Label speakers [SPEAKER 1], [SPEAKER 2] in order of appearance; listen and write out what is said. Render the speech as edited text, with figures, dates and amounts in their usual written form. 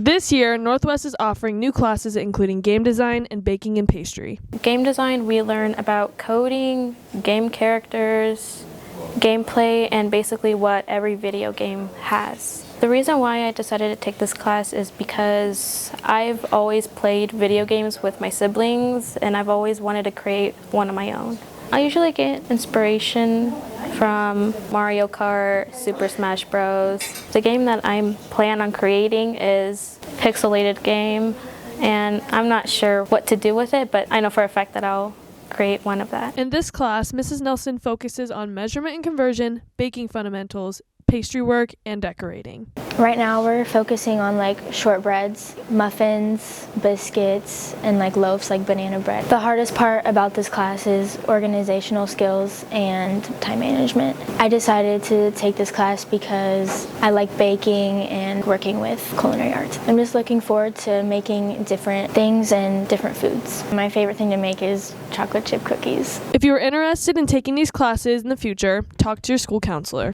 [SPEAKER 1] This year, Northwest is offering new classes including game design and baking and pastry.
[SPEAKER 2] Game design, we learn about coding, game characters, gameplay, and basically what every video game has. The reason why I decided to take this class is because I've always played video games with my siblings and I've always wanted to create one of my own. I usually get inspiration from Mario Kart, Super Smash Bros. The game that I plan on creating is a pixelated game, and I'm not sure what to do with it, but I know for a fact that I'll create one of that.
[SPEAKER 1] In this class, Mrs. Nelson focuses on measurement and conversion, baking fundamentals, pastry work, and decorating.
[SPEAKER 3] Right now we're focusing on shortbreads, muffins, biscuits, and loaves like banana bread. The hardest part about this class is organizational skills and time management. I decided to take this class because I like baking and working with culinary arts. I'm just looking forward to making different things and different foods. My favorite thing to make is chocolate chip cookies.
[SPEAKER 1] If you are interested in taking these classes in the future, talk to your school counselor.